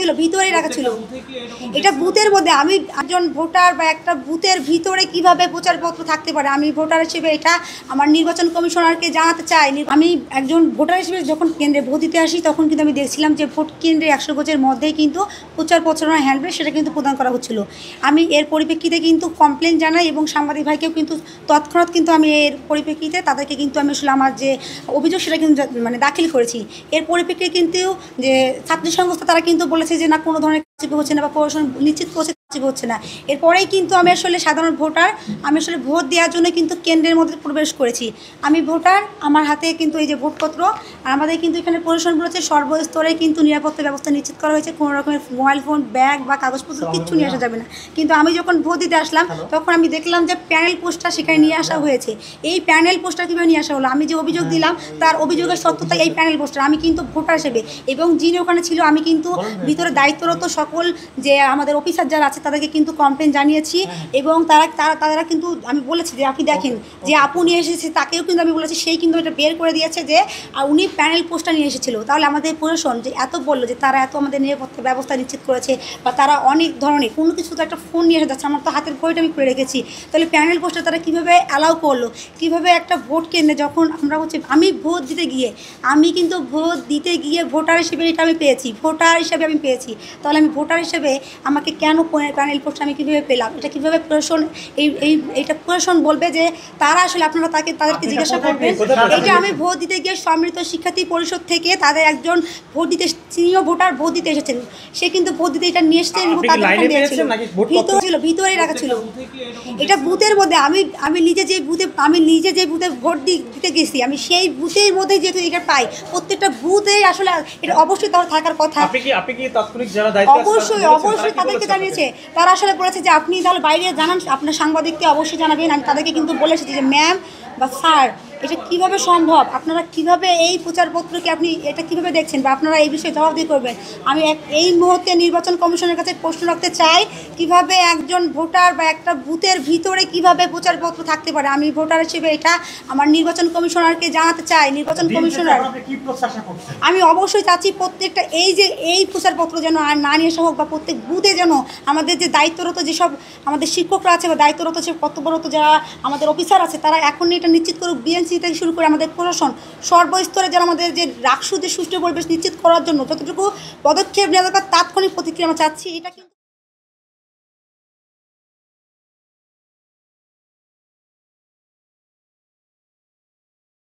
ছিল ভিতরেই রাখা ছিল। এটা বুথের মধ্যে আমি একজন ভোটার বা একটা বুথের ভিতরে কিভাবে প্রচারপত্র থাকতে পারে, আমি ভোটার হিসেবে এটা আমার নির্বাচন কমিশনারকে জানাতে চাই। আমি একজন ভোটার হিসেবে যখন কেন্দ্রে ভোট দিতে আসি তখন কিন্তু আমি দেখছিলাম যে ভোট কেন্দ্রে 100 গজের মধ্যেই কিন্তু প্রচারপত্র হ্যান্ডবিল সেটা কিন্তু প্রদান করা হচ্ছিল। আমি এর পরিপ্রেক্ষিতে কিন্তু কমপ্লেন জানাই এবং সাংবাদিক ভাইকেও কিন্তু তৎক্ষণাৎ কিন্তু আমি এর পরিপ্রেক্ষিতে তাদেরকে কিন্তু আমি আসলে আমার যে অভিযোগ সেটা কিন্তু মানে দাখিল করেছি। এর পরিপ্রেক্ষিতে কিন্তু যে ছাত্রী সংস্থা তারা কিন্তু বলেছে যে না কোনো ধরনের কাজ হচ্ছে না বা প্রশাসন নিশ্চিত করছে হচ্ছে না। এরপরেই কিন্তু আমি আসলে সাধারণ ভোটার, আমি আসলে ভোট দেওয়ার জন্য কিন্তু কেন্দ্রের মধ্যে প্রবেশ করেছি। আমি ভোটার, আমার হাতে কিন্তু এই যে ভোটপত্র। আর আমাদের কিন্তু এখানে প্রশাসন বলেছে সর্বস্তরে কিন্তু নিরাপত্তা ব্যবস্থা নিশ্চিত করা হয়েছে, কোনো রকমের মোবাইল ফোন, ব্যাগ বা কাগজপত্র কিচ্ছু নিয়ে আসা যাবে না। কিন্তু আমি যখন ভোট দিতে আসলাম তখন আমি দেখলাম যে প্যানেল পোস্টার সেখানে নিয়ে আসা হয়েছে। এই প্যানেল পোস্টার কীভাবে নিয়ে আসা হলো, আমি যে অভিযোগ দিলাম তার অভিযোগের সত্যতা এই প্যানেল পোস্টার। আমি কিন্তু ভোটার হিসেবে এবং যিনি ওখানে ছিল আমি কিন্তু ভিতরে দায়িত্বরত সকল যে আমাদের অফিসার যারা আছে তাদেরকে কিন্তু কমপ্লেন জানিয়েছি এবং তারা কিন্তু আমি বলেছি যে আপনি দেখেন যে আপু নিয়ে এসেছে, তাকেও কিন্তু আমি বলেছি, সেই কিন্তু এটা বের করে দিয়েছে যে উনি প্যানেল পোস্টার নিয়ে এসেছিল। তাহলে আমাদের প্রশাসন যে এত বললো যে তারা এত আমাদের নিরাপত্তা ব্যবস্থা নিশ্চিত করেছে বা তারা অনেক ধরনের কোনো কিছু তো একটা ফোন নিয়ে এসে যাচ্ছে, আমার তো হাতের ঘড়িটা আমি করে রেখেছি, তাহলে প্যানেল পোস্টার তারা কীভাবে অ্যালাউ করলো, কীভাবে একটা ভোট কেন্দ্রে যখন আমরা আমি ভোট দিতে গিয়ে ভোটার হিসেবে এটা আমি পেয়েছি, ভোটার হিসেবে আমি পেয়েছি, তাহলে আমি ভোটার হিসেবে আমাকে কেন প্যানেল পোস্টার আমি কীভাবে পেলাম, এটা কীভাবে প্রশাসন এইটা প্রশাসন বলবে যে তারা আসলে আপনারা তাদেরকে জিজ্ঞাসা করবেন। এটা আমি ভোট দিতে গিয়ে সম্মিলিত শিক্ষার্থী পরিষদ থেকে তাদের একজন ভোট দিতে সিনিয়র ভোটার ভোট দিতে এসেছেন, সে কিন্তু ভোট দিতে এটা নিয়ে এসছেন এবং তাদের ভিতরেই রাখা ছিল। এটা বুথের মধ্যে আমি নিজে যে বুথে ভোট দিতে গেছি, আমি সেই বুথের মধ্যে যেহেতু এটা পাই, প্রত্যেকটা বুথে আসলে এটা অবশ্যই তার থাকার কথা। অবশ্যই তাদেরকে জানিয়েছে, তারা আসলে বলেছে যে আপনি তাহলে বাইরে জানান, আপনার সাংবাদিককে অবশ্যই জানাবেন। আমি তাদেরকে কিন্তু বলেছি যে ম্যাম বা স্যার এটা কীভাবে সম্ভব, আপনারা কিভাবে এই প্রচারপত্রকে আপনি এটা কীভাবে দেখছেন বা আপনারা এই বিষয়ে জবাবদিহি করবেন। আমি এই মুহূর্তে নির্বাচন কমিশনের কাছে প্রশ্ন রাখতে চাই, কিভাবে একজন ভোটার বা একটা বুথের ভিতরে কিভাবে প্রচারপত্র থাকতে পারে, আমি ভোটার হিসেবে এটা আমার নির্বাচন কমিশনারকে জানাতে চাই। নির্বাচন কমিশনার আমি অবশ্যই চাচ্ছি প্রত্যেকটা এই প্রচারপত্র যেন আর না নিয়ে আসা হোক বা প্রত্যেক বুথে যেন আমাদের যে দায়িত্বরত যেসব আমাদের শিক্ষকরা আছে বা দায়িত্বরত যে কর্তব্যরত যারা আমাদের অফিসার আছে তারা এখন এটা নিশ্চিত করুক, বিএনসি থেকে শুরু করে আমাদের প্রশাসন সর্বস্তরে যেন আমাদের যে রাষ্ট্র যে সুষ্ঠু পরিবেশ নিশ্চিত করার জন্য যতটুকু পদক্ষেপ নেওয়া দরকার তাৎক্ষণিক প্রতিক্রিয়া আমরা চাচ্ছি। এটা কিন্তু